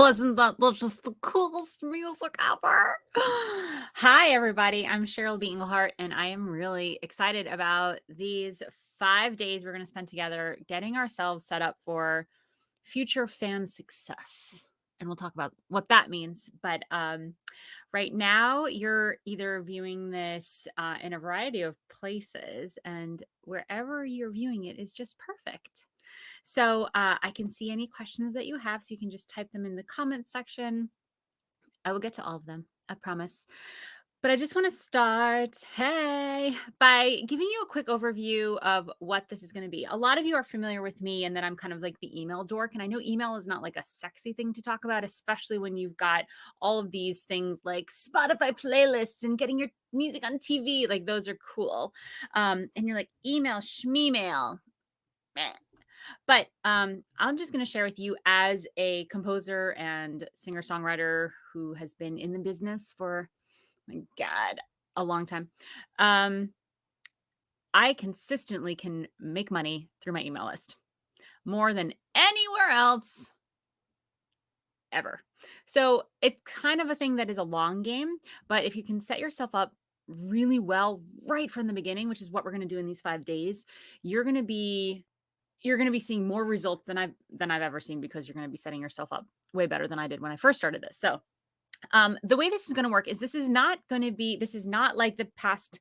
Wasn't that just the coolest music ever? Hi, everybody. I'm Cheryl B. Englehart, and I am really excited about these 5 days we're going to spend together getting ourselves set up for future fan success. And we'll talk about what that means. But right now, you're either viewing this in a variety of places, and wherever you're viewing it is just perfect. So I can see any questions that you have, so you can just type them in the comments section. I will get to all of them, I promise. But I just want to start, hey, by giving you a quick overview of what this is going to be. A lot of you are familiar with me and that I'm kind of like the email dork. And I know email is not like a sexy thing to talk about, especially when you've got all of these things like Spotify playlists and getting your music on TV. Like those are cool. And you're like, email, schmeemail. Meh. But I'm just going to share with you as a composer and singer-songwriter who has been in the business for, my God, a long time. I consistently can make money through my email list more than anywhere else ever. So it's kind of a thing that is a long game, but if you can set yourself up really well right from the beginning, which is what we're going to do in these 5 days, you're going to be seeing more results than I've ever seen, because you're going to be setting yourself up way better than I did when I first started this. So, the way this is going to work is this is not like the past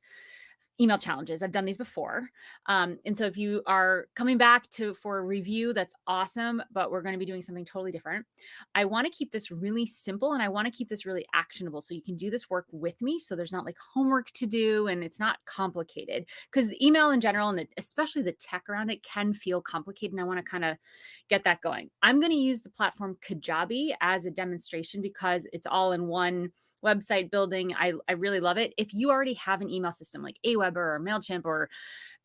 email challenges. I've done these before. And so if you are coming back for a review, that's awesome, but we're going to be doing something totally different. I want to keep this really simple, and I want to keep this really actionable so you can do this work with me. So there's not like homework to do and it's not complicated, because email in general, and especially the tech around it, can feel complicated. And I want to kind of get that going. I'm going to use the platform Kajabi as a demonstration because it's all in one website building. I really love it. If you already have an email system like Aweber or MailChimp or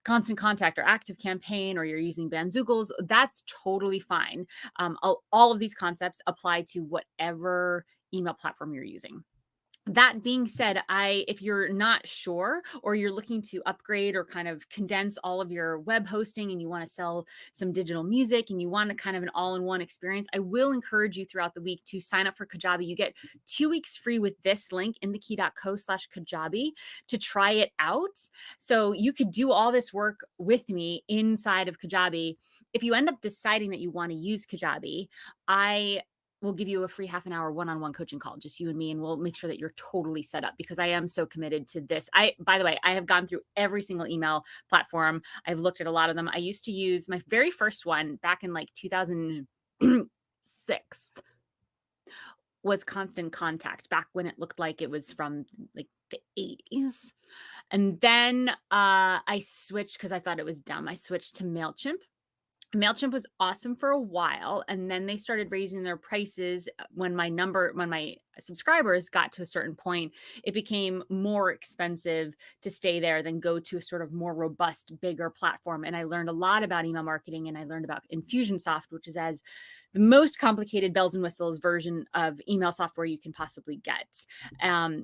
Constant Contact or Active Campaign, or you're using Banzoogles, that's totally fine. All of these concepts apply to whatever email platform you're using. That being said, if you're not sure, or you're looking to upgrade or kind of condense all of your web hosting and you want to sell some digital music and you want a kind of an all-in-one experience, I will encourage you throughout the week to sign up for Kajabi. You get 2 weeks free with this link, inthekey.co/Kajabi, to try it out. So you could do all this work with me inside of Kajabi. If you end up deciding that you want to use Kajabi, we'll give you a free half an hour one-on-one coaching call, just you and me, and we'll make sure that you're totally set up, because I am so committed to this. By the way, I have gone through every single email platform. I've looked at a lot of them. I used to use my very first one back in like 2006 was Constant Contact, back when it looked like it was from like the 80s. And then I switched because I thought it was dumb. I switched to MailChimp. MailChimp was awesome for a while, and then they started raising their prices when my subscribers got to a certain point. It became more expensive to stay there than go to a sort of more robust, bigger platform. And I learned a lot about email marketing, and I learned about Infusionsoft, which is as the most complicated bells and whistles version of email software you can possibly get.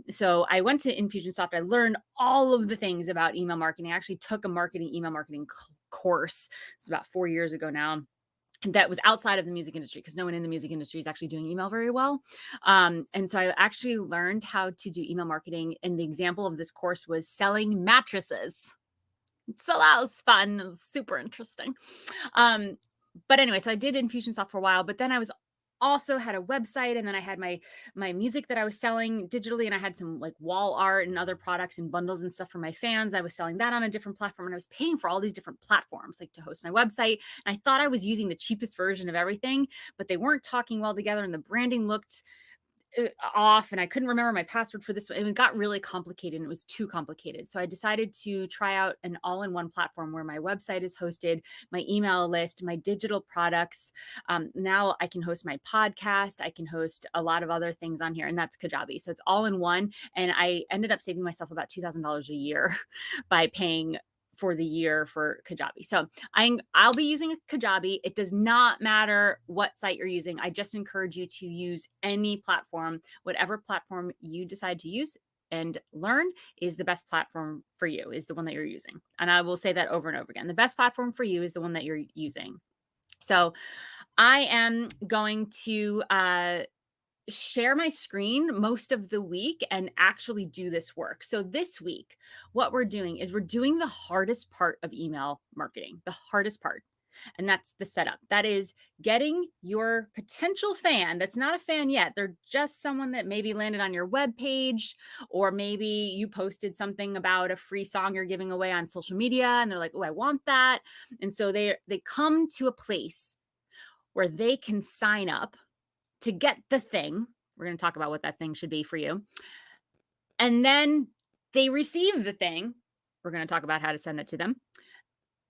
So I went to Infusionsoft. I learned all of the things about email marketing. I actually took a email marketing course. It's about 4 years ago now, that was outside of the music industry, because no one in the music industry is actually doing email very well. And so I actually learned how to do email marketing. And the example of this course was selling mattresses. So that was fun. It was super interesting. But anyway, so I did Infusionsoft for a while, but then I was also had a website, and then I had my music that I was selling digitally, and I had some like wall art and other products and bundles and stuff for my fans. I was selling that on a different platform, and I was paying for all these different platforms like to host my website. And I thought I was using the cheapest version of everything, but they weren't talking well together, and the branding looked off, and I couldn't remember my password for this one. It got really complicated, and it was too complicated. So I decided to try out an all-in-one platform where my website is hosted, my email list, my digital products. Now I can host my podcast. I can host a lot of other things on here, and that's Kajabi. So it's all in one. And I ended up saving myself about $2,000 a year by paying for the year for Kajabi. So I'll be using Kajabi. It does not matter what site you're using. I just encourage you to use any platform. Whatever platform you decide to use and learn is the best platform for you, is the one that you're using. And I will say that over and over again. The best platform for you is the one that you're using. So I am going to share my screen most of the week and actually do this work. So this week, what we're doing is we're doing the hardest part of email marketing, the hardest part. And that's the setup. That is getting your potential fan that's not a fan yet. They're just someone that maybe landed on your webpage, or maybe you posted something about a free song you're giving away on social media and they're like, "Oh, I want that." And so they come to a place where they can sign up to get the thing. We're going to talk about what that thing should be for you. And then they receive the thing. We're going to talk about how to send it to them.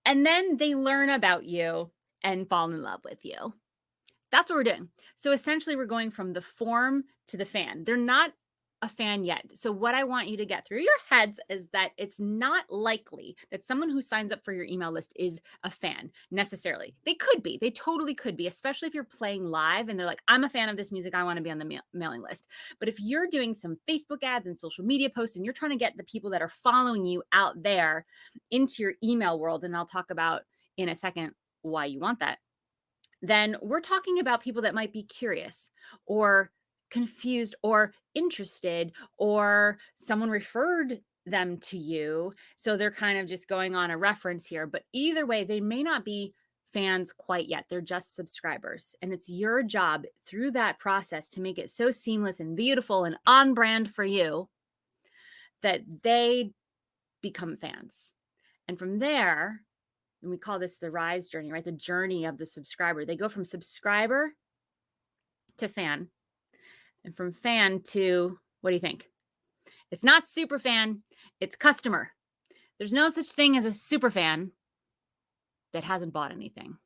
And then they learn about you and fall in love with you. That's what we're doing. So essentially, we're going from the form to the fan. They're not a fan yet. So what I want you to get through your heads is that it's not likely that someone who signs up for your email list is a fan necessarily. They could be. They totally could be, especially if you're playing live and they're like, "I'm a fan of this music. I want to be on the mailing list." But if you're doing some Facebook ads and social media posts and you're trying to get the people that are following you out there into your email world, and I'll talk about in a second why you want that, then we're talking about people that might be curious or confused or interested, or someone referred them to you. So they're kind of just going on a reference here. But either way, they may not be fans quite yet. They're just subscribers. And it's your job through that process to make it so seamless and beautiful and on brand for you that they become fans. And from there, and we call this the rise journey, right? The journey of the subscriber. They go from subscriber to fan, and from fan to, what do you think? It's not super fan, it's customer. There's no such thing as a super fan that hasn't bought anything.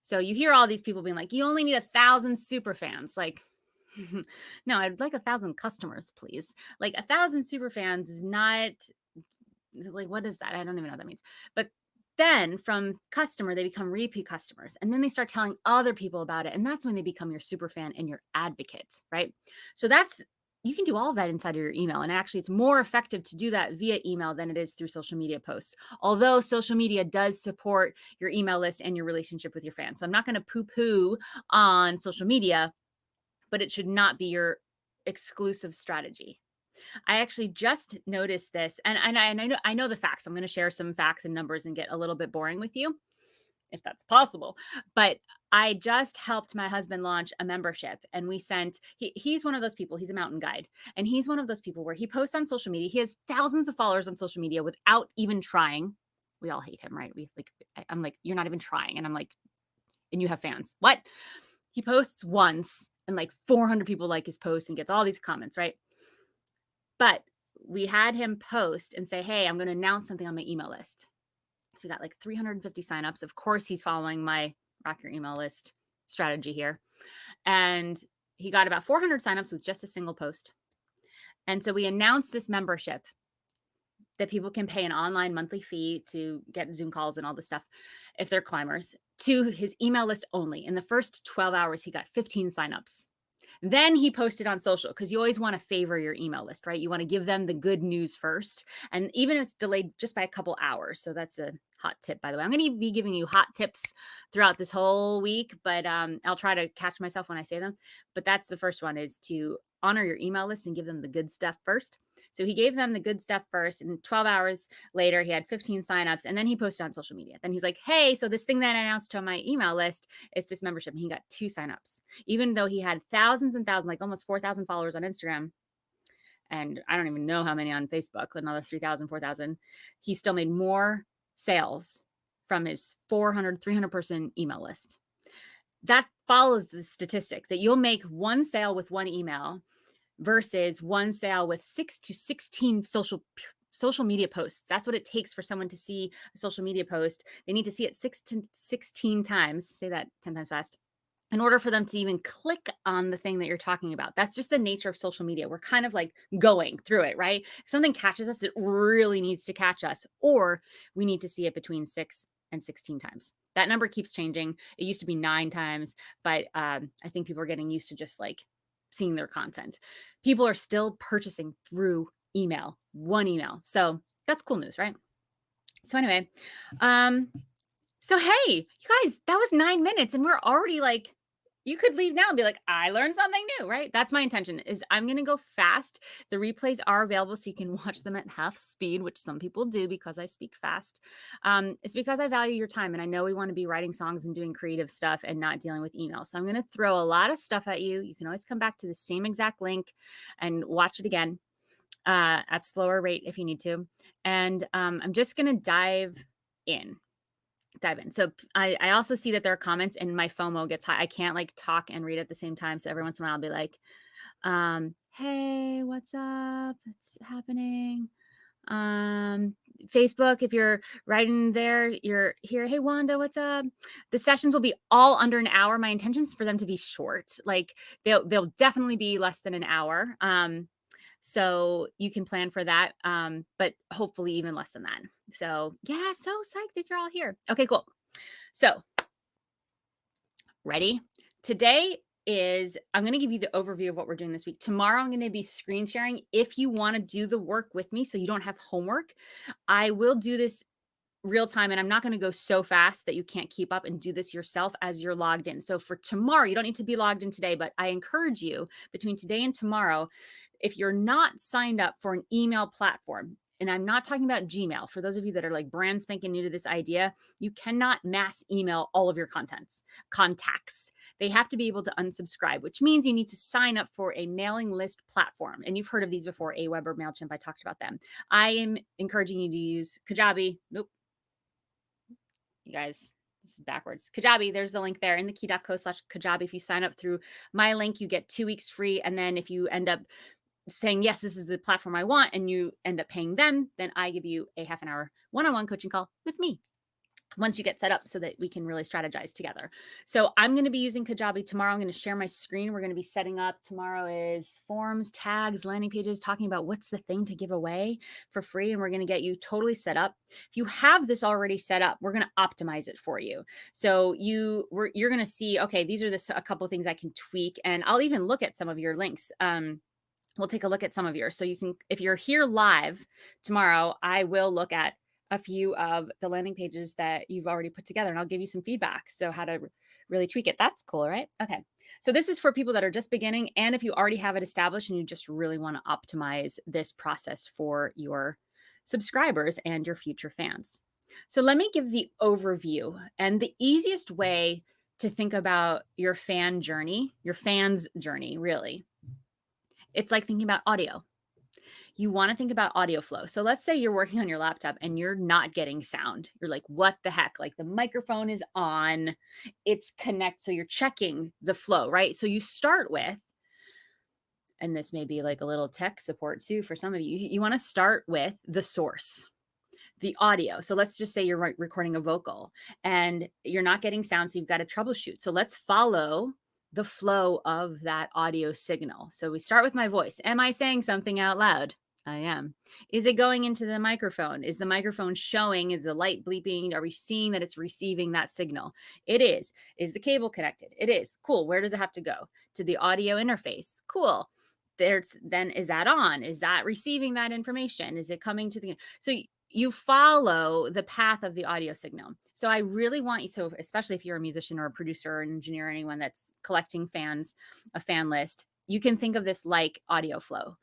So you hear all these people being like, you only need 1,000 super fans. Like, no, I'd like 1,000 customers, please. Like 1,000 super fans is not, like, what is that? I don't even know what that means. But then from customer, they become repeat customers. And then they start telling other people about it. And that's when they become your super fan and your advocate, right? So that's, you can do all of that inside of your email. And actually, it's more effective to do that via email than it is through social media posts. Although social media does support your email list and your relationship with your fans. So I'm not going to poo poo on social media, but it should not be your exclusive strategy. I actually just noticed this, and I know the facts. I'm going to share some facts and numbers and get a little bit boring with you, if that's possible. But I just helped my husband launch a membership, and we sent. He's one of those people. He's a mountain guide, and he's one of those people where he posts on social media. He has thousands of followers on social media without even trying. We all hate him, right? I'm like, you're not even trying, and I'm like, and you have fans. What? He posts once, and like 400 people like his post, and gets all these comments, right? But we had him post and say, "Hey, I'm going to announce something on my email list." So we got like 350 signups. Of course, he's following my rock your email list strategy here. And he got about 400 signups with just a single post. And so we announced this membership that people can pay an online monthly fee to get Zoom calls and all this stuff if they're climbers, to his email list only. In the first 12 hours, he got 15 signups. Then he posted on social, because you always want to favor your email list, right? You want to give them the good news first. And even if it's delayed just by a couple hours. So that's a hot tip, by the way. I'm going to be giving you hot tips throughout this whole week, but I'll try to catch myself when I say them. But that's the first one, is to honor your email list and give them the good stuff first. So he gave them the good stuff first, and 12 hours later, he had 15 signups, and then he posted on social media. Then he's like, "Hey, so this thing that I announced to my email list, it's this membership," and he got 2 signups, even though he had thousands and thousands, like almost 4,000 followers on Instagram. And I don't even know how many on Facebook, another 3,000, 4,000. He still made more sales from his 400, 300 person email list. That follows the statistic that you'll make one sale with one email versus one sale with 6 to 16 social media posts. That's what it takes for someone to see a social media post. They need to see it 6 to 16 times. Say that 10 times fast, in order for them to even click on the thing that you're talking about. That's just the nature of social media. We're kind of like going through it, right? If something catches us, it really needs to catch us, or we need to see it between 6 and 16 times. That number keeps changing. It used to be 9 times, but I think people are getting used to just like seeing their content. People are still purchasing through email, one email. So that's cool news, right? So anyway, so hey, you guys, that was 9 minutes and we're already like, You could leave now and be like, I learned something new, right? That's my intention is I'm going to go fast. The replays are available so you can watch them at half speed, which some people do because I speak fast. It's because I value your time and I know we want to be writing songs and doing creative stuff and not dealing with email. So I'm going to throw a lot of stuff at you. You can always come back to the same exact link and watch it again at slower rate if you need to. And I'm just going to in dive in. So I also see that there are comments and my FOMO gets high. I can't like talk and read at the same time. So every once in a while I'll be like, hey, what's up? What's happening? Um, Facebook, if you're writing there, you're here. Hey, Wanda, what's up? The sessions will be all under an hour. My intention is for them to be short. Like they'll definitely be less than an hour. So you can plan for that. But hopefully even less than that. So yeah, so psyched that you're all here. Okay, cool. So ready? Today I'm going to give you the overview of what we're doing this week. Tomorrow, I'm going to be screen sharing. If you want to do the work with me so you don't have homework, I will do this real time and I'm not going to go so fast that you can't keep up and do this yourself as you're logged in. So for tomorrow, you don't need to be logged in today, but I encourage you between today and tomorrow, if you're not signed up for an email platform, and I'm not talking about Gmail, for those of you that are like brand spanking new to this idea, you cannot mass email all of your contacts. They have to be able to unsubscribe, which means you need to sign up for a mailing list platform. And you've heard of these before, Aweber, MailChimp, I talked about them. I am encouraging you to use Kajabi. Nope. You guys, this is backwards. Kajabi, there's the link there in the key.co/Kajabi. If you sign up through my link, you get 2 weeks free. And then if you end up saying, yes, this is the platform I want, and you end up paying them, then I give you a half an hour one-on-one coaching call with me once you get set up so that we can really strategize together. So I'm going to be using Kajabi tomorrow. I'm going to share my screen. We're going to be setting up. Tomorrow is forms, tags, landing pages, talking about what's the thing to give away for free. And we're going to get you totally set up. If you have this already set up, we're going to optimize it for you. So you're going to see, okay, these are a couple of things I can tweak. And I'll even look at some of your links. We'll take a look at some of yours. So you can, if you're here live tomorrow, I will look at a few of the landing pages that you've already put together and I'll give you some feedback. So how to really tweak it. That's cool, right? Okay. So this is for people that are just beginning. And if you already have it established and you just really want to optimize this process for your subscribers and your future fans. So let me give the overview, and the easiest way to think about your fan's journey, really. It's like thinking about audio. You want to think about audio flow. So let's say you're working on your laptop and you're not getting sound. You're like, what the heck? Like the microphone is on, it's connect. So you're checking the flow, right? So you start with, and this may be like a little tech support too for some of you, you want to start with the source, the audio. So let's just say you're recording a vocal and you're not getting sound. So you've got to troubleshoot. So let's follow the flow of that audio signal. So we start with my voice. Am I saying something out loud? I am. Is it going into the microphone? Is the microphone showing? Is the light bleeping? Are we seeing that it's receiving that signal? It is. Is the cable connected? It is. Cool. Where does it have to go? To the audio interface. Cool. Then is that on? Is that receiving that information? Is it coming to the, so you follow the path of the audio signal. So I really want you, so especially if you're a musician or a producer or an engineer or anyone that's collecting fans, a fan list, you can think of this like audio flow.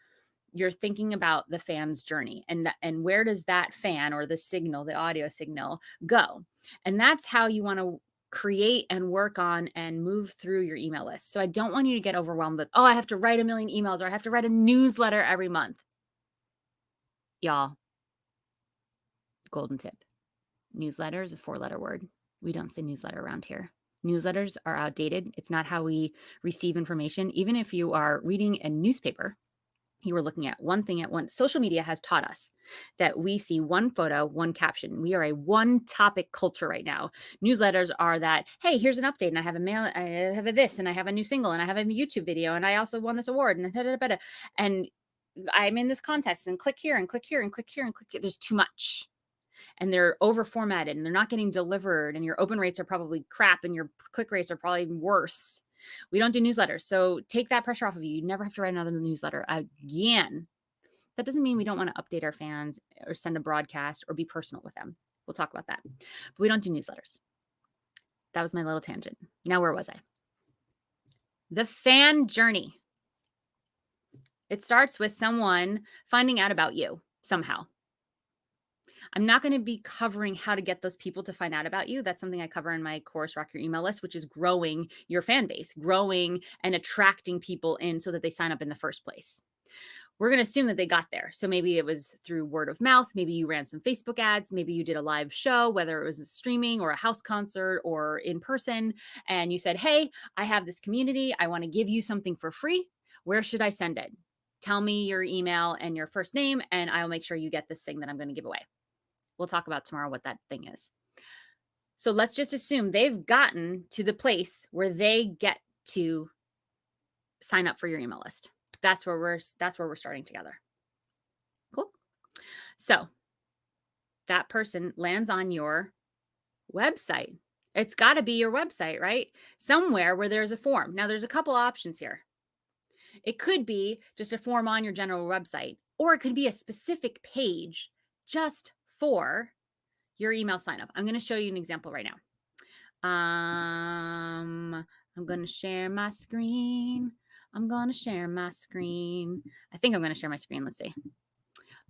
You're thinking about the fan's journey and where does that fan or the signal, the audio signal go? And that's how you want to create and work on and move through your email list. So I don't want you to get overwhelmed with, oh, I have to write a million emails or I have to write a newsletter every month. Y'all, golden tip. Newsletter is a 4-letter word. We don't say newsletter around here. Newsletters are outdated. It's not how we receive information. Even if you are reading a newspaper, you are looking at one thing at once. Social media has taught us that we see one photo, one caption. We are a one topic culture right now. Newsletters are that, hey, here's an update and I have this and I have a new single and I have a YouTube video and I also won this award and I'm in this contest and click here and click here and click here and click here. There's too much. And they're over formatted and they're not getting delivered and your open rates are probably crap and your click rates are probably even worse. We don't do newsletters. So take that pressure off of you. You never have to write another newsletter again. That doesn't mean we don't want to update our fans or send a broadcast or be personal with them. We'll talk about that. But we don't do newsletters. That was my little tangent. Now, where was I? The fan journey. It starts with someone finding out about you somehow. I'm not going to be covering how to get those people to find out about you. That's something I cover in my course, Rock Your Email List, which is growing your fan base, growing and attracting people in so that they sign up in the first place. We're going to assume that they got there. So maybe it was through word of mouth. Maybe you ran some Facebook ads. Maybe you did a live show, whether it was a streaming or a house concert or in person. And you said, hey, I have this community. I want to give you something for free. Where should I send it? Tell me your email and your first name, and I'll make sure you get this thing that I'm going to give away. We'll talk about tomorrow what that thing is. So let's just assume they've gotten to the place where they get to sign up for your email list. That's where we're starting together. Cool. So that person lands on your website. It's got to be your website, right? Somewhere where there's a form. Now there's a couple options here. It could be just a form on your general website, or it could be a specific page just for your email sign up. I'm going to show you an example right now. I'm going to share my screen. I think I'm going to share my screen. Let's see.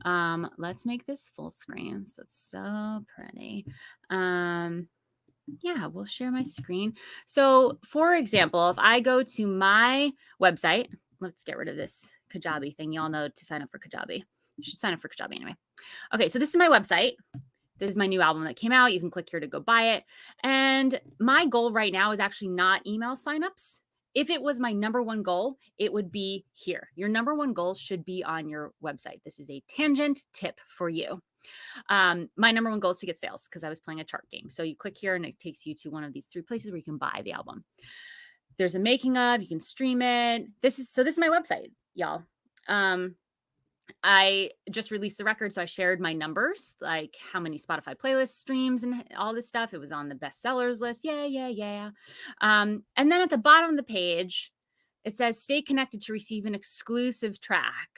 Let's make this full screen. So it's so pretty. Yeah, we'll share my screen. So for example, if I go to my website, let's get rid of this Kajabi thing. Y'all know to sign up for Kajabi. You should sign up for Kajabi anyway. Okay, so this is my website. This is my new album that came out. You can click here to go buy it. And my goal right now is actually not email signups. If it was my number one goal, it would be here. Your number one goal should be on your website. This is a tangent tip for you. My number one goal is to get sales because I was playing a chart game. So you click here and it takes you to one of these 3 places where you can buy the album. There's a making of, you can stream it. This is my website, y'all. I just released the record, so I shared my numbers, like how many Spotify playlist streams and all this stuff. It was on the bestsellers list. Yeah. And then at the bottom of the page, it says, stay connected to receive an exclusive track.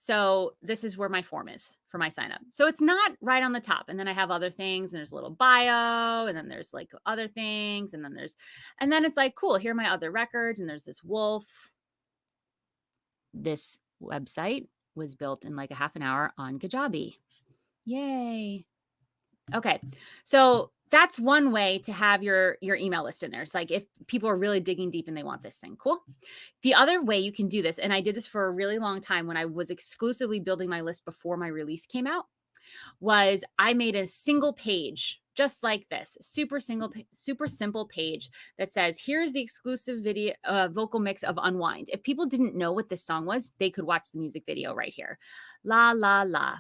So this is where my form is for my sign up. So it's not right on the top. And then I have other things, and there's a little bio, and then there's like other things. And then it's like, cool, here are my other records. And there's this wolf. This website was built in like a half an hour on Kajabi. Yay. Okay. So that's one way to have your email list in there. It's like if people are really digging deep and they want this thing. Cool. The other way you can do this, and I did this for a really long time when I was exclusively building my list before my release came out, was I made a single page just like this, super simple page that says, here's the exclusive video, vocal mix of Unwind. If people didn't know what this song was, they could watch the music video right here. La, la, la.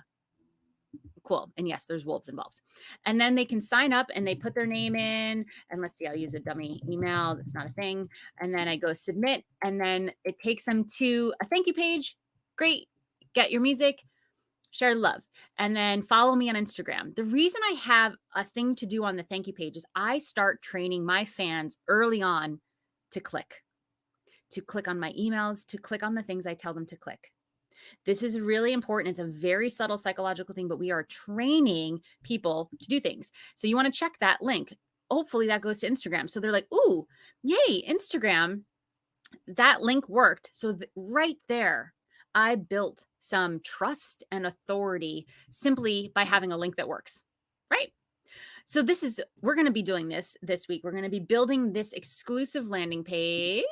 Cool. And yes, there's wolves involved. And then they can sign up and they put their name in. And let's see, I'll use a dummy email. That's not a thing. And then I go submit. And then it takes them to a thank you page. Great. Get your music. Share love. And then follow me on Instagram. The reason I have a thing to do on the thank you page is I start training my fans early on to click on my emails, to click on the things I tell them to click. This is really important. It's a very subtle psychological thing, but we are training people to do things. So you want to check that link. Hopefully that goes to Instagram. So they're like, ooh, yay, Instagram. That link worked. So right there, I built some trust and authority simply by having a link that works, right? So we're going to be doing this week. We're going to be building this exclusive landing page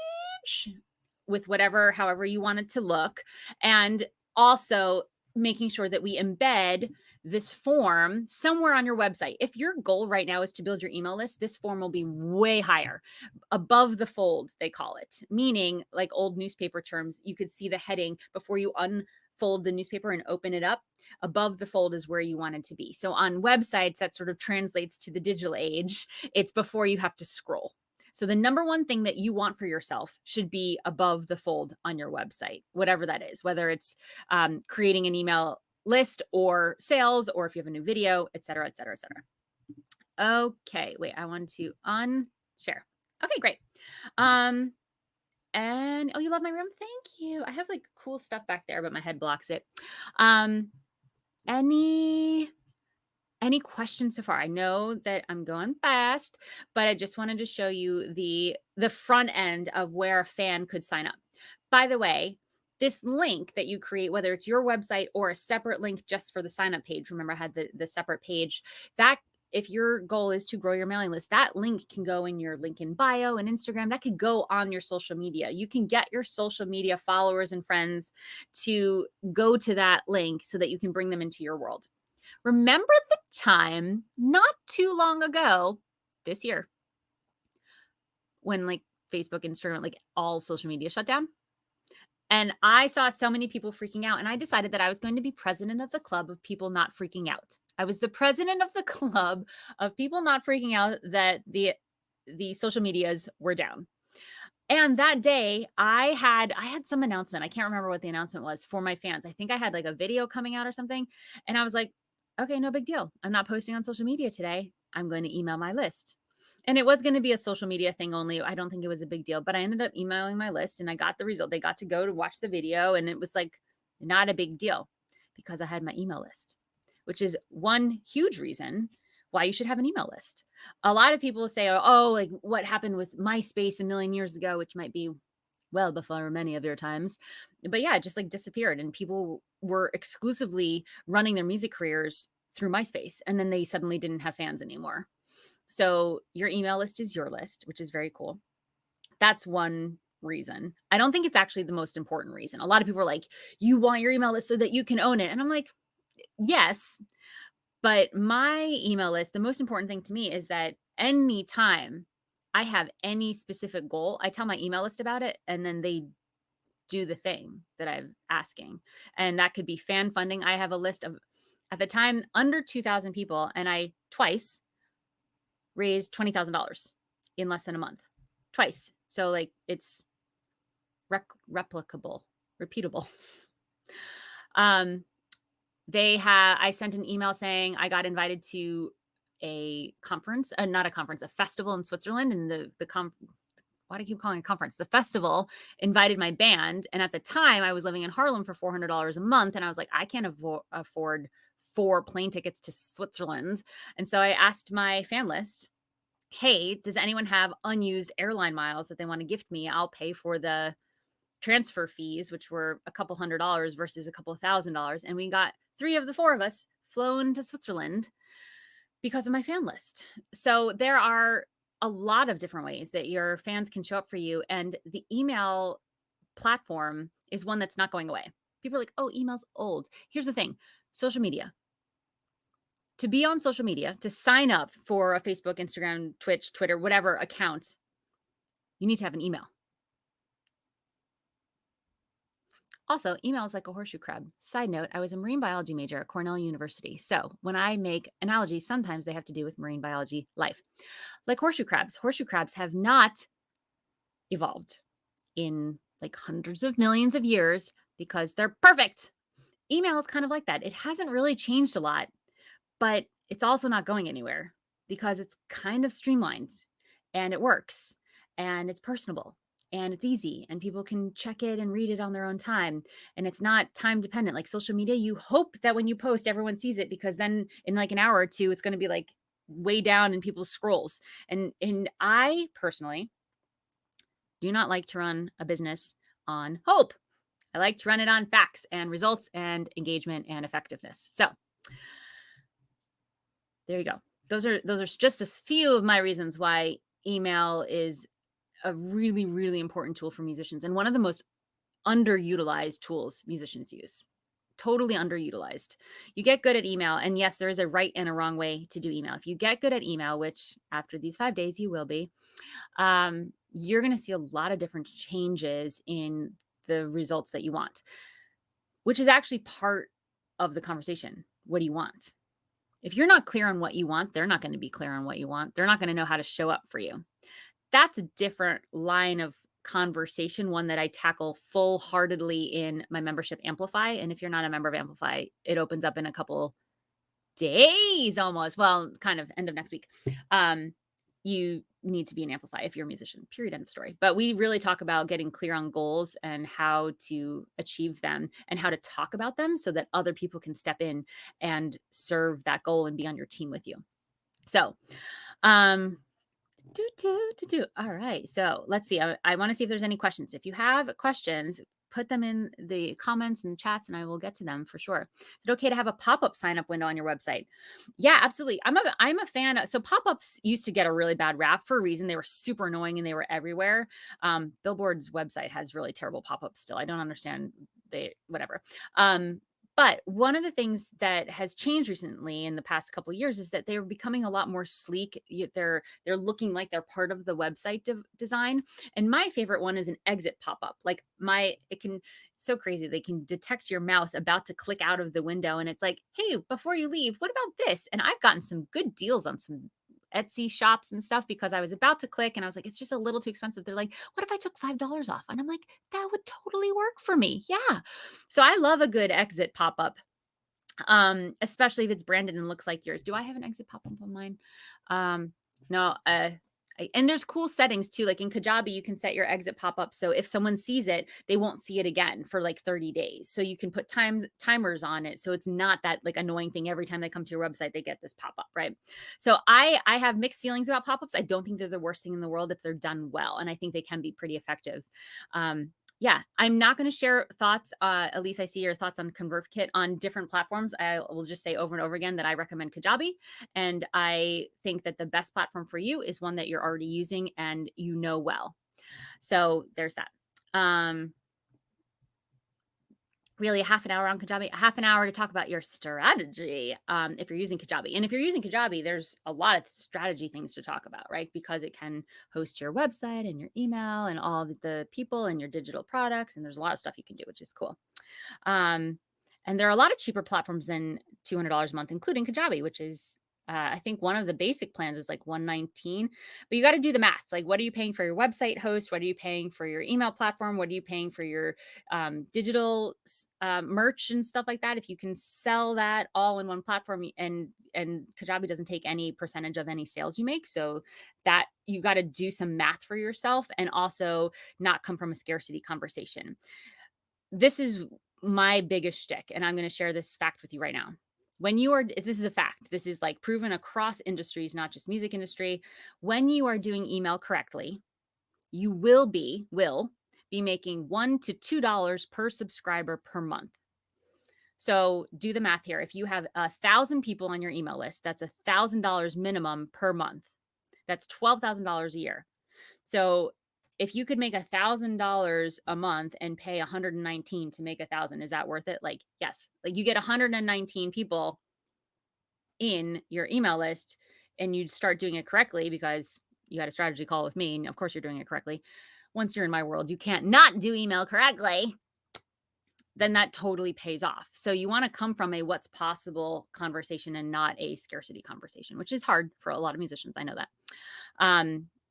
with however you want it to look. And also making sure that we embed this form somewhere on your website. If your goal right now is to build your email list, this form will be way higher, above the fold, they call it, meaning like old newspaper terms, you could see the heading before you unfold the newspaper and open it up. Above the fold is where you want it to be. So on websites, that sort of translates to the digital age. It's before you have to scroll. So the number one thing that you want for yourself should be above the fold on your website, whatever that is, whether it's creating an email list or sales, or if you have a new video, et cetera, et cetera, et cetera. Okay, wait, I want to unshare. Okay, great. And oh, you love my room? Thank you. I have like cool stuff back there, but my head blocks it. Any Any questions so far? I know that I'm going fast, but I just wanted to show you the front end of where a fan could sign up. By the way, this link that you create, whether it's your website or a separate link just for the sign up page, remember I had the separate page, that if your goal is to grow your mailing list, that link can go in your link in bio and Instagram. That could go on your social media. You can get your social media followers and friends to go to that link so that you can bring them into your world. Remember the time not too long ago, this year, when like Facebook, Instagram, like all social media shut down? And I saw so many people freaking out, and I decided that I was going to be president of the club of people not freaking out. I was the president of the club of people not freaking out that the social medias were down. And that day, I had some announcement. I can't remember what the announcement was for my fans. I think I had like a video coming out or something, and I was like, "Okay, no big deal. I'm not posting on social media today. I'm going to email my list." And it was going to be a social media thing only. I don't think it was a big deal, but I ended up emailing my list and I got the result. They got to go to watch the video, and it was like not a big deal because I had my email list, which is one huge reason why you should have an email list. A lot of people say, oh, like what happened with MySpace a million years ago, which might be well before many of your times. But yeah, it just like disappeared, and people were exclusively running their music careers through MySpace. And then they suddenly didn't have fans anymore. So your email list is your list, which is very cool. That's one reason. I don't think it's actually the most important reason. A lot of people are like, you want your email list so that you can own it. And I'm like, yes, but my email list, the most important thing to me is that anytime I have any specific goal, I tell my email list about it, and then they do the thing that I'm asking. And that could be fan funding. I have a list of, at the time, under 2,000 people, and I twice raised $20,000 in less than a month. Twice. So like it's replicable, repeatable. Um, I sent an email saying I got invited to a conference, not a conference, a festival in Switzerland. And why do I keep calling it a conference? The festival invited my band. And at the time I was living in Harlem for $400 a month. And I was like, I can't afford 4 plane tickets to Switzerland. And so I asked my fan list, hey, does anyone have unused airline miles that they want to gift me? I'll pay for the transfer fees, which were a couple $100 versus a couple $1,000. And we got 3 of the 4 of us flown to Switzerland because of my fan list. So there are a lot of different ways that your fans can show up for you. And the email platform is one that's not going away. People are like, oh, email's old. Here's the thing, social media. To be on social media, to sign up for a Facebook, Instagram, Twitch, Twitter, whatever account, you need to have an email. Also, email is like a horseshoe crab. Side note, I was a marine biology major at Cornell University. So when I make analogies, sometimes they have to do with marine biology life. Like horseshoe crabs have not evolved in like hundreds of millions of years because they're perfect. Email is kind of like that. It hasn't really changed a lot, but it's also not going anywhere because it's kind of streamlined and it works and it's personable and it's easy and people can check it and read it on their own time. And it's not time dependent. Like social media, you hope that when you post, everyone sees it because then in like an hour or two, it's going to be like way down in people's scrolls. And I personally do not like to run a business on hope. I like to run it on facts and results and engagement and effectiveness. So there you go. Those are just a few of my reasons why email is a really, really important tool for musicians and one of the most underutilized tools musicians use. Totally underutilized. You get good at email, and yes, there is a right and a wrong way to do email. If you get good at email, which after these 5 days you will be, you're going to see a lot of different changes in the results that you want, which is actually part of the conversation. What do you want? If you're not clear on what you want, they're not going to be clear on what you want. They're not going to know how to show up for you. That's a different line of conversation, one that I tackle full-heartedly in my membership Amplify. And if you're not a member of Amplify, it opens up in a couple days almost. Well, kind of end of next week. You need to be an amplifier if you're a musician, period, end of story. But we really talk about getting clear on goals and how to achieve them and how to talk about them so that other people can step in and serve that goal and be on your team with you. So, um, all right. So let's see. I want to see if there's any questions. If you have questions, put them in the comments and chats and I will get to them for sure. Is it okay to have a pop-up sign up window on your website? Yeah, absolutely. I'm a fan so pop-ups used to get a really bad rap for a reason. They were super annoying and they were everywhere. Billboard's website has really terrible pop-ups still. I don't understand whatever. But one of the things that has changed recently in the past couple of years is that they're becoming a lot more sleek. They're looking like they're part of the website design. And my favorite one is an exit pop-up. Like it can so crazy. They can detect your mouse about to click out of the window and it's like, "Hey, before you leave, what about this?" And I've gotten some good deals on some Etsy shops and stuff because I was about to click and I was like, it's just a little too expensive. They're like, what if I took $5 off? And I'm like, that would totally work for me. Yeah. So I love a good exit pop-up. Especially if it's branded and looks like yours. Do I have an exit pop-up on mine? No, and there's cool settings too. Like in Kajabi, you can set your exit pop-up so if someone sees it, they won't see it again for like 30 days. So you can put timers on it. So it's not that like annoying thing every time they come to your website, they get this pop-up, right? So I have mixed feelings about pop-ups. I don't think they're the worst thing in the world if they're done well. And I think they can be pretty effective. Yeah, I'm not going to share thoughts. At least I see your thoughts on ConvertKit on different platforms. I will just say over and over again that I recommend Kajabi. And I think that the best platform for you is one that you're already using and you know well. So there's that. Really a half an hour on Kajabi, a half an hour to talk about your strategy if you're using Kajabi. And if you're using Kajabi, there's a lot of strategy things to talk about, right? Because it can host your website and your email and all of the people and your digital products. And there's a lot of stuff you can do, which is cool. And there are a lot of cheaper platforms than $200 a month, including Kajabi, which is I think one of the basic plans is like $119, but you got to do the math. Like, what are you paying for your website host? What are you paying for your email platform? What are you paying for your digital merch and stuff like that? If you can sell that all in one platform, and Kajabi doesn't take any percentage of any sales you make, so that you got to do some math for yourself and also not come from a scarcity conversation. This is my biggest shtick, and I'm going to share this fact with you right now. This is a fact. This is like proven across industries, not just music industry. When you are doing email correctly, you will be making $1 to $2 per subscriber per month. So do the math here. If you have 1,000 people on your email list, that's $1,000 minimum per month. That's $12,000 a year. So if you could make $1,000 a month and pay 119 to make 1,000, is that worth it? Like, yes. Like you get 119 people in your email list and you start doing it correctly because you had a strategy call with me and of course you're doing it correctly. Once you're in my world, you can't not do email correctly. Then that totally pays off. So you want to come from a what's possible conversation and not a scarcity conversation, which is hard for a lot of musicians. I know that.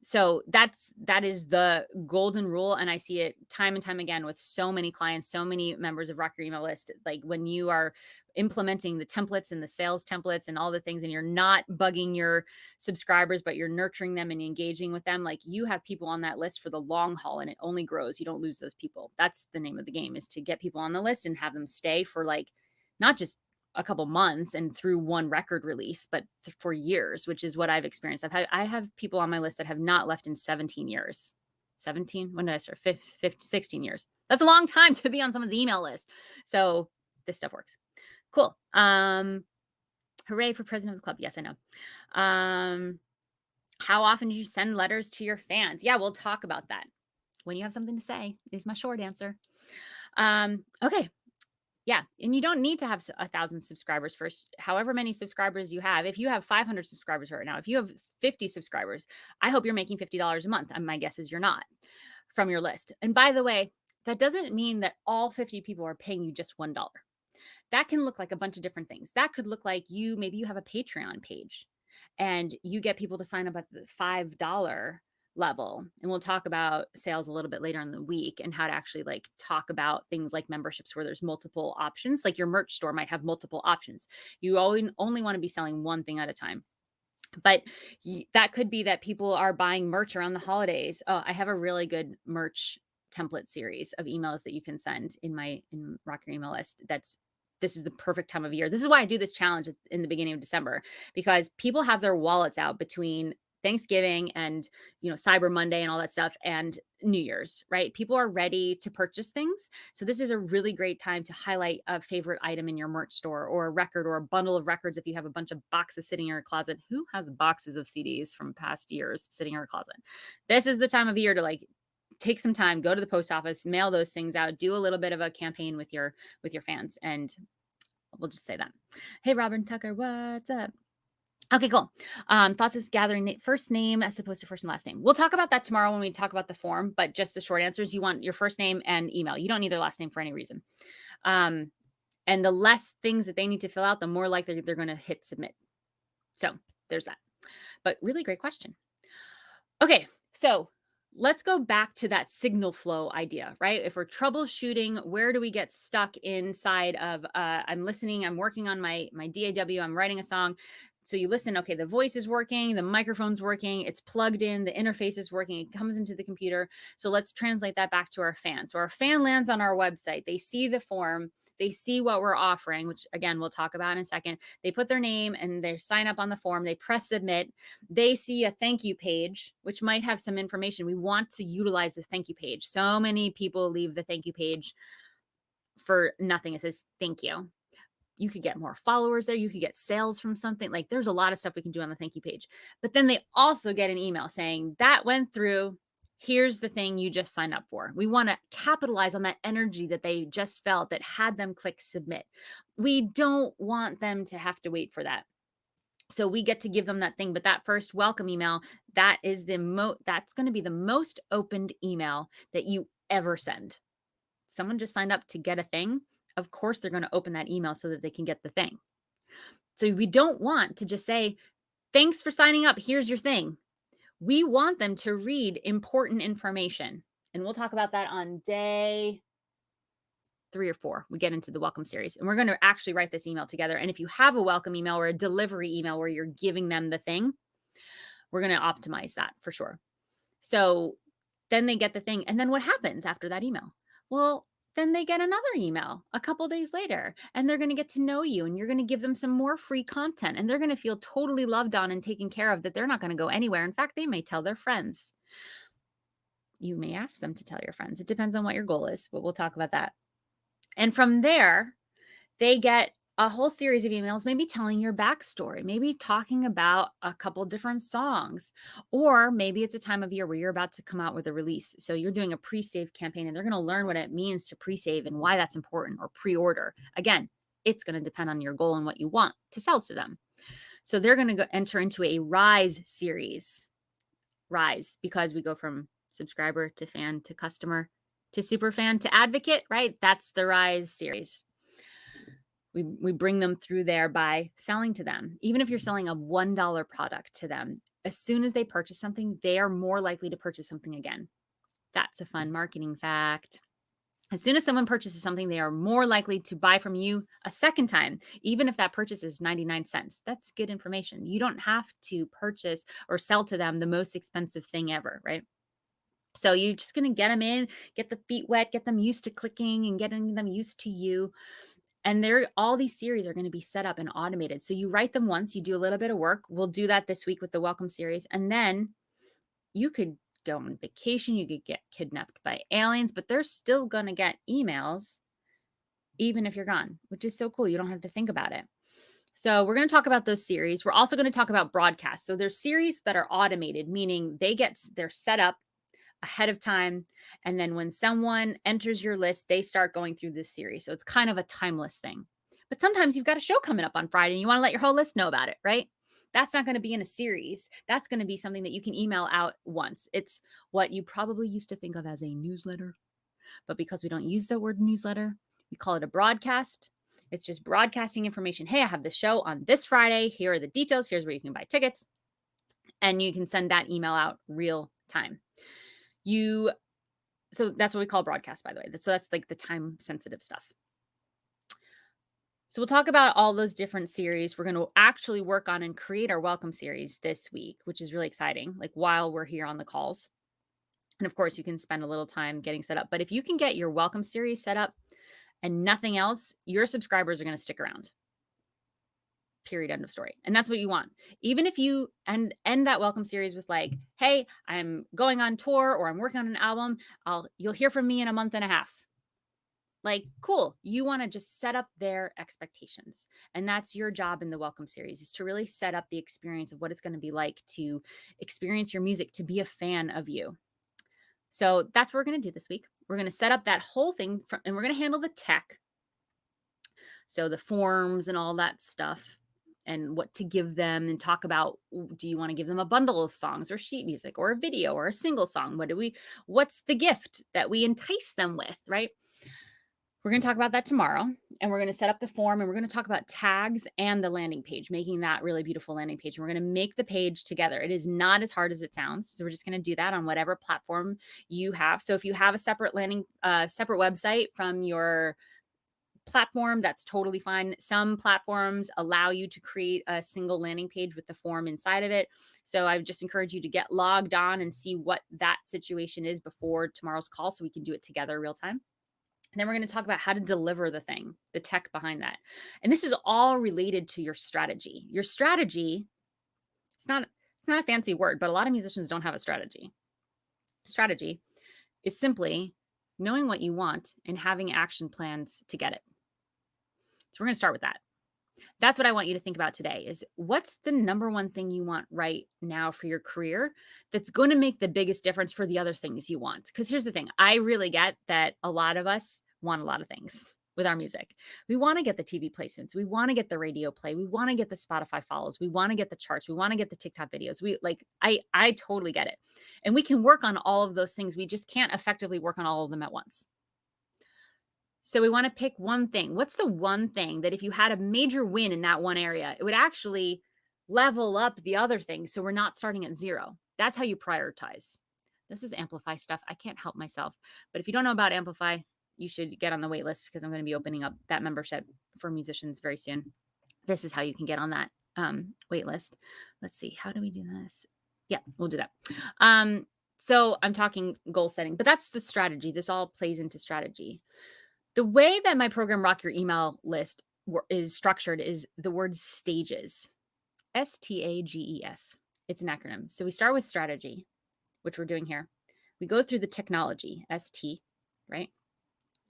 So that is the golden rule. And I see it time and time again with so many clients, so many members of Rock Your Email List. Like when you are implementing the templates and the sales templates and all the things, and you're not bugging your subscribers, but you're nurturing them and engaging with them, like you have people on that list for the long haul and it only grows. You don't lose those people. That's the name of the game, is to get people on the list and have them stay for like, not just a couple months and through one record release, but for years, which is what I've experienced. I have people on my list that have not left in 17 years. 17? When did I start? 16 years. That's a long time to be on someone's email list. So this stuff works. Cool. Hooray for president of the club. Yes, I know. How often do you send letters to your fans? Yeah, we'll talk about that when you have something to say, is my short answer. Okay. Yeah. And you don't need to have 1,000 subscribers first. However many subscribers you have, if you have 500 subscribers right now, if you have 50 subscribers, I hope you're making $50 a month. And my guess is you're not from your list. And by the way, that doesn't mean that all 50 people are paying you just $1. That can look like a bunch of different things. That could look like maybe you have a Patreon page and you get people to sign up at the $5 level. And we'll talk about sales a little bit later in the week and how to actually like talk about things like memberships where there's multiple options. Like your merch store might have multiple options. You only want to be selling one thing at a time. But that could be that people are buying merch around the holidays. Oh, I have a really good merch template series of emails that you can send in Rock Your Email List. This is the perfect time of year. This is why I do this challenge in the beginning of December, because people have their wallets out between Thanksgiving and, Cyber Monday and all that stuff, and New Year's, right? People are ready to purchase things. So this is a really great time to highlight a favorite item in your merch store, or a record, or a bundle of records. If you have a bunch of boxes sitting in your closet, who has boxes of CDs from past years sitting in your closet? This is the time of year to take some time, go to the post office, mail those things out, do a little bit of a campaign with your fans. And we'll just say that. Hey, Robin Tucker, what's up? Okay, cool. Thoughts is gathering first name as opposed to first and last name. We'll talk about that tomorrow when we talk about the form, but just the short answer is you want your first name and email. You don't need their last name for any reason. And the less things that they need to fill out, the more likely they're going to hit submit. So there's that. But really great question. Okay, so let's go back to that signal flow idea, right? If we're troubleshooting, where do we get stuck inside of I'm listening, I'm working on my DAW, I'm writing a song. So you listen, okay, the voice is working, the microphone's working, it's plugged in, the interface is working, it comes into the computer. So let's translate that back to our fan. So our fan lands on our website, they see the form, they see what we're offering, which again, we'll talk about in a second. They put their name and they sign up on the form, they press submit. They see a thank you page, which might have some information. We want to utilize this thank you page. So many people leave the thank you page for nothing. It says thank you. You could get more followers there. You could get sales from something. Like, there's a lot of stuff we can do on the thank you page. But then they also get an email saying that went through. Here's the thing you just signed up for. We want to capitalize on that energy that they just felt that had them click submit. We don't want them to have to wait for that. So we get to give them that thing, but that first welcome email, that is that's going to be the most opened email that you ever send. Someone just signed up to get a thing. Of course, they're going to open that email so that they can get the thing. So we don't want to just say, thanks for signing up. Here's your thing. We want them to read important information. And we'll talk about that on day 3 or 4. We get into the welcome series, and we're going to actually write this email together. And if you have a welcome email or a delivery email where you're giving them the thing, we're going to optimize that for sure. So then they get the thing. And then what happens after that email? Well, then they get another email a couple days later, and they're going to get to know you, and you're going to give them some more free content, and they're going to feel totally loved on and taken care of, that they're not going to go anywhere. In fact, they may tell their friends. You may ask them to tell your friends. It depends on what your goal is, but we'll talk about that. And from there, they get a whole series of emails, maybe telling your backstory, maybe talking about a couple different songs, or maybe it's a time of year where you're about to come out with a release. So you're doing a pre-save campaign, and they're going to learn what it means to pre-save and why that's important, or pre-order. Again, it's going to depend on your goal and what you want to sell to them. So they're going to enter into a Rise series. Rise, because we go from subscriber to fan to customer to super fan to advocate, right? That's the Rise series. We bring them through there by selling to them. Even if you're selling a $1 product to them, as soon as they purchase something, they are more likely to purchase something again. That's a fun marketing fact. As soon as someone purchases something, they are more likely to buy from you a second time, even if that purchase is 99 cents. That's good information. You don't have to purchase or sell to them the most expensive thing ever, right? So you're just going to get them in, get the feet wet, get them used to clicking and getting them used to you. And all these series are going to be set up and automated. So you write them once, you do a little bit of work. We'll do that this week with the welcome series. And then you could go on vacation, you could get kidnapped by aliens, but they're still going to get emails even if you're gone, which is so cool. You don't have to think about it. So we're going to talk about those series. We're also going to talk about broadcasts. So there's series that are automated, meaning they're set up ahead of time. And then when someone enters your list, they start going through this series. So it's kind of a timeless thing. But sometimes you've got a show coming up on Friday and you want to let your whole list know about it, right? That's not going to be in a series. That's going to be something that you can email out once. It's what you probably used to think of as a newsletter. But because we don't use the word newsletter, we call it a broadcast. It's just broadcasting information. Hey, I have the show on this Friday. Here are the details. Here's where you can buy tickets. And you can send that email out real time. So that's what we call broadcast, by the way. So that's like the time sensitive stuff. So we'll talk about all those different series. We're going to actually work on and create our welcome series this week, which is really exciting, like while we're here on the calls. And of course, you can spend a little time getting set up. But if you can get your welcome series set up and nothing else, your subscribers are going to stick around. Period. End of story. And that's what you want. Even if you end that welcome series with like, hey, I'm going on tour or I'm working on an album, you'll hear from me in a month and a half. Like, cool. You want to just set up their expectations. And that's your job in the welcome series, is to really set up the experience of what it's going to be like to experience your music, to be a fan of you. So that's what we're going to do this week. We're going to set up that whole thing and we're going to handle the tech. So the forms and all that stuff and what to give them, and talk about, do you want to give them a bundle of songs or sheet music or a video or a single song? What's the gift that we entice them with, right? We're going to talk about that tomorrow, and we're going to set up the form, and we're going to talk about tags and the landing page, making that really beautiful landing page. And we're going to make the page together. It is not as hard as it sounds. So we're just going to do that on whatever platform you have. So if you have a separate separate website from your platform, that's totally fine. Some platforms allow you to create a single landing page with the form inside of it. So I would just encourage you to get logged on and see what that situation is before tomorrow's call, so we can do it together real time. And then we're going to talk about how to deliver the thing, the tech behind that. And this is all related to your strategy. Your strategy, it's not a fancy word, but a lot of musicians don't have a strategy. Strategy is simply knowing what you want and having action plans to get it. So we're going to start with that. That's what I want you to think about today, is what's the number one thing you want right now for your career that's going to make the biggest difference for the other things you want? Because here's the thing. I really get that a lot of us want a lot of things with our music. We want to get the TV placements. We want to get the radio play. We want to get the Spotify follows. We want to get the charts. We want to get the TikTok videos. I totally get it. And we can work on all of those things. We just can't effectively work on all of them at once. So we want to pick one thing. What's the one thing that if you had a major win in that one area, it would actually level up the other things, so we're not starting at zero? That's how you prioritize. This is Amplify stuff. I can't help myself. But if you don't know about Amplify, you should get on the wait list, because I'm going to be opening up that membership for musicians very soon. This is how you can get on that wait list. Let's see. How do we do this? Yeah, we'll do that. So I'm talking goal setting, but that's the strategy. This all plays into strategy. The way that my program Rock Your Email List is structured is the word stages. STAGES. It's an acronym. So we start with strategy, which we're doing here. We go through the technology, ST, right?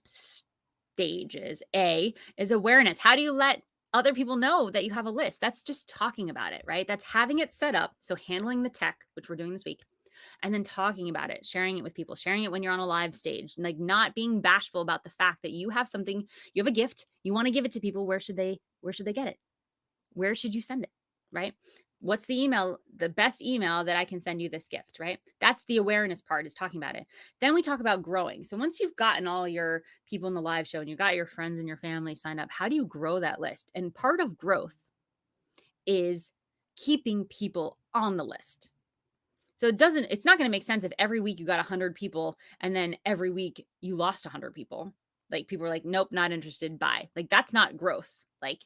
Stages. A is awareness. How do you let other people know that you have a list? That's just talking about it, right? That's having it set up. So handling the tech, which we're doing this week, and then talking about it, sharing it with people, sharing it when you're on a live stage, like not being bashful about the fact that you have something, you have a gift, you want to give it to people. Where should they get it? Where should you send it? Right? What's the email, the best email that I can send you this gift, right? That's the awareness part, is talking about it. Then we talk about growing. So once you've gotten all your people in the live show and you got your friends and your family signed up, how do you grow that list? And part of growth is keeping people on the list. So it's not going to make sense if every week you got 100 people and then every week you lost 100 people. Like, people are like, nope, not interested, bye. Like, that's not growth. Like,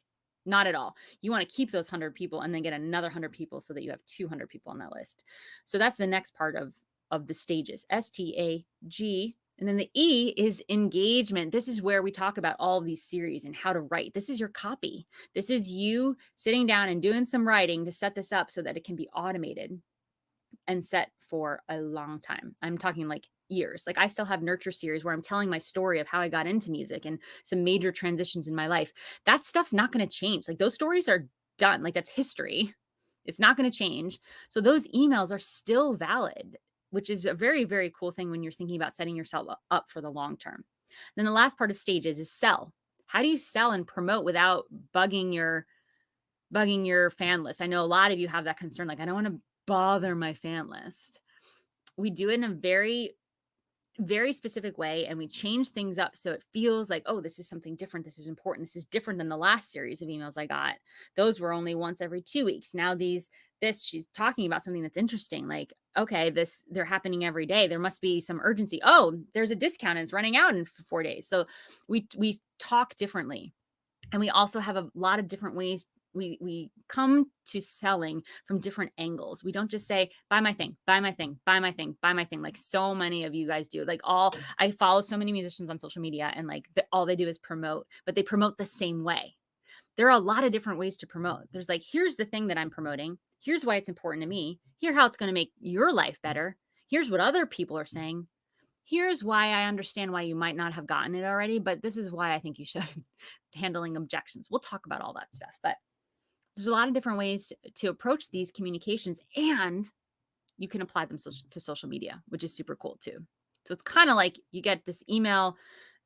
not at all. You want to keep those 100 people and then get another 100 people so that you have 200 people on that list. So that's the next part of the stages, STAG. And then the E is engagement. This is where we talk about all of these series and how to write. This is your copy. This is you sitting down and doing some writing to set this up so that it can be automated and set for a long time. I'm talking like years. Like, I still have Nurture series where I'm telling my story of how I got into music and some major transitions in my life. That stuff's not going to change. Like, those stories are done. Like, that's history. It's not going to change. So those emails are still valid, which is a very, very cool thing when you're thinking about setting yourself up for the long term. Then the last part of stages is sell. How do you sell and promote without bugging your fan list? I know a lot of you have that concern. Like, I don't want to bother my fan list. We do it in a very, very specific way, and we change things up so it feels like, oh, this is something different. This is important. This is different than the last series of emails I got. Those were only once every 2 weeks. Now she's talking about something that's interesting. Like, okay, they're happening every day. There must be some urgency. Oh, there's a discount and it's running out in 4 days. So we talk differently. And we also have a lot of different ways we come to selling from different angles. We don't just say, buy my thing, buy my thing, buy my thing, buy my thing, like so many of you guys do. Like I follow so many musicians on social media, and like all they do is promote, but they promote the same way. There are a lot of different ways to promote. There's like, here's the thing that I'm promoting. Here's why it's important to me. Here's how it's going to make your life better. Here's what other people are saying. Here's why I understand why you might not have gotten it already, but this is why I think you should. Handling objections. We'll talk about all that stuff, but there's a lot of different ways to approach these communications, and you can apply them to social media, which is super cool too. So it's kind of like you get this email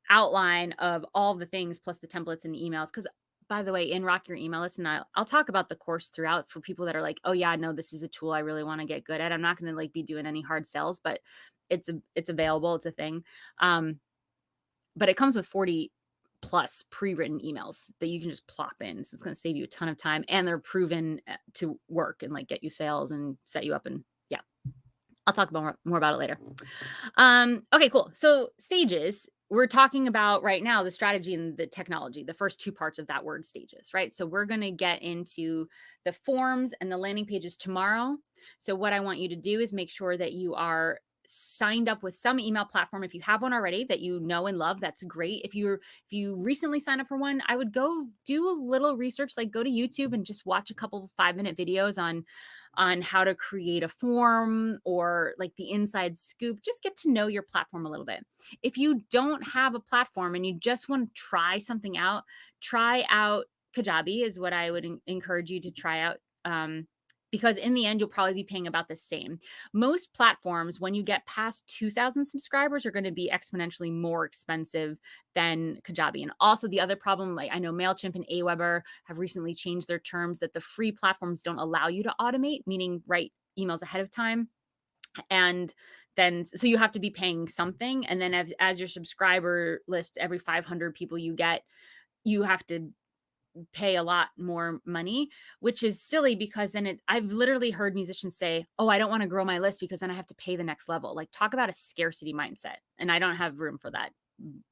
outline of all the things plus the templates and the emails. Because by the way, in Rock Your Email List, and I'll talk about the course throughout for people that are like, oh yeah, no, this is a tool I really want to get good at. I'm not going to like be doing any hard sells, but it's available. It's a thing. But it comes with 40 plus pre-written emails that you can just plop in. So it's going to save you a ton of time, and they're proven to work and like get you sales and set you up. And yeah, I'll talk about more about it later. Okay, cool. So stages, we're talking about right now the strategy and the technology, the first two parts of that word, stages, right? So we're going to get into the forms and the landing pages tomorrow. So what I want you to do is make sure that you are signed up with some email platform. If you have one already that you know and love, that's great. If you recently signed up for one, I would go do a little research, like go to YouTube and just watch a couple 5-minute videos on how to create a form or like the inside scoop. Just get to know your platform a little bit. If you don't have a platform and you just want to try something out, try out Kajabi is what I would encourage you to try out. Because in the end, you'll probably be paying about the same. Most platforms, when you get past 2,000 subscribers, are going to be exponentially more expensive than Kajabi. And also the other problem, like I know MailChimp and Aweber have recently changed their terms that the free platforms don't allow you to automate, meaning write emails ahead of time. And then, so you have to be paying something. And then as your subscriber list, every 500 people you get, you have to pay a lot more money, which is silly because then I've literally heard musicians say, oh, I don't want to grow my list because then I have to pay the next level. Like talk about a scarcity mindset. And I don't have room for that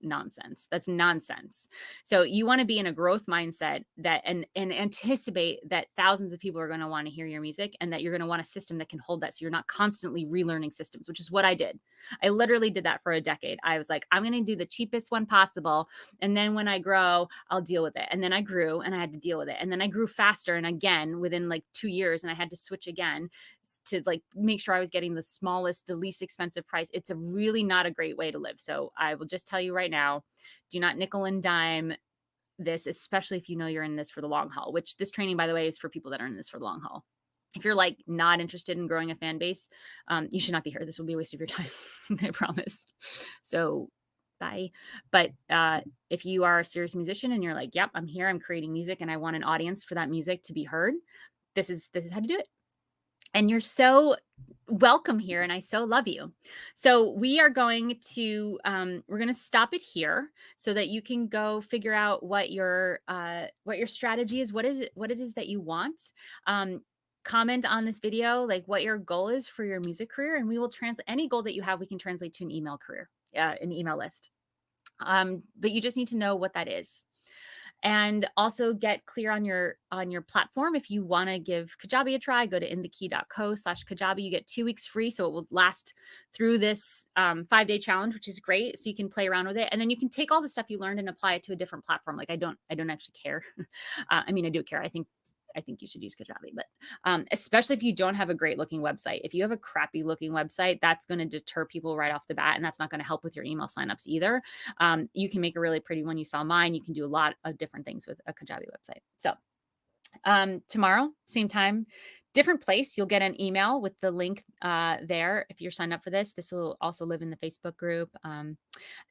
nonsense. That's nonsense. So you want to be in a growth mindset that and anticipate that thousands of people are going to want to hear your music, and that you're going to want a system that can hold that. So you're not constantly relearning systems, which is what I did. I literally did that for a decade. I was like, I'm going to do the cheapest one possible. And then when I grow, I'll deal with it. And then I grew and I had to deal with it. And then I grew faster. And again, within like 2 years, and I had to switch again to like make sure I was getting the smallest, the least expensive price. It's a really not a great way to live. So I will just tell you right now, do not nickel and dime this, especially if you know you're in this for the long haul, which this training, by the way, is for people that are in this for the long haul. If you're like not interested in growing a fan base, you should not be here. This will be a waste of your time. I promise. So bye. But if you are a serious musician and you're like, yep, I'm here, I'm creating music and I want an audience for that music to be heard, this is how to do it. And you're so welcome here, and I so love you. So we are going to we're going to stop it here so that you can go figure out what your strategy is, what it is that you want. Comment on this video like what your goal is for your music career, and we will translate any goal that you have. We can translate to an email career, an email list. But you just need to know what that is. And also get clear on your platform. If you want to give Kajabi a try, go to inthekey.co/Kajabi. You get 2 weeks free, so it will last through this 5-day challenge, which is great. So you can play around with it, and then you can take all the stuff you learned and apply it to a different platform. Like I don't actually care. I mean, I do care. I think you should use Kajabi, but especially if you don't have a great looking website. If you have a crappy looking website, that's going to deter people right off the bat, and that's not going to help with your email signups either. You can make a really pretty one. You saw mine. You can do a lot of different things with a Kajabi website. So tomorrow, same time, different place, you'll get an email with the link there. If you're signed up for this, this will also live in the Facebook group.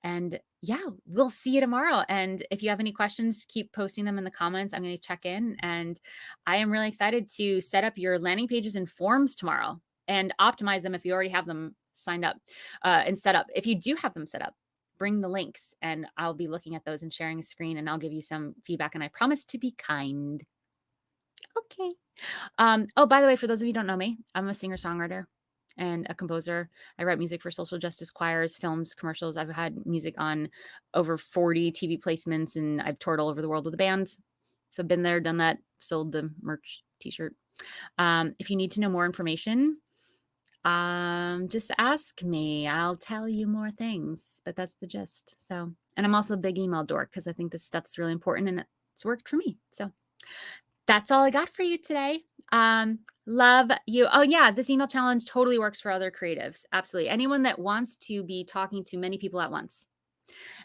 And yeah, we'll see you tomorrow. And if you have any questions, keep posting them in the comments. I'm going to check in, and I am really excited to set up your landing pages and forms tomorrow and optimize them if you already have them signed up and set up. If you do have them set up, bring the links and I'll be looking at those and sharing a screen, and I'll give you some feedback, and I promise to be kind. Okay. Oh, by the way, for those of you who don't know me, I'm a singer-songwriter. and a composer. I write music for social justice choirs, films, commercials. I've had music on over 40 TV placements, and I've toured all over the world with a band. So I've been there, done that, sold the merch t-shirt. If you need to know more information, just ask me. I'll tell you more things, but that's the gist. So, and I'm also a big email dork because I think this stuff's really important and it's worked for me. So that's all I got for you today. Love you. Oh yeah, this email challenge totally works for other creatives. Absolutely. Anyone that wants to be talking to many people at once.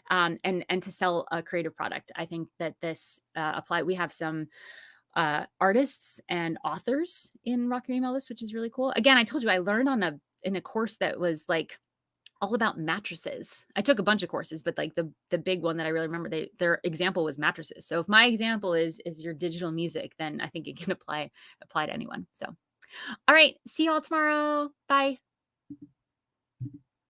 And to sell a creative product. I think that this apply. We have some artists and authors in Rock Your Email List, which is really cool. Again, I told you I learned in a course that was like all about mattresses. I took a bunch of courses, but like the big one that I really remember, their example was mattresses. So if my example is your digital music, then I think it can apply to anyone. So all right, see you all tomorrow. Bye.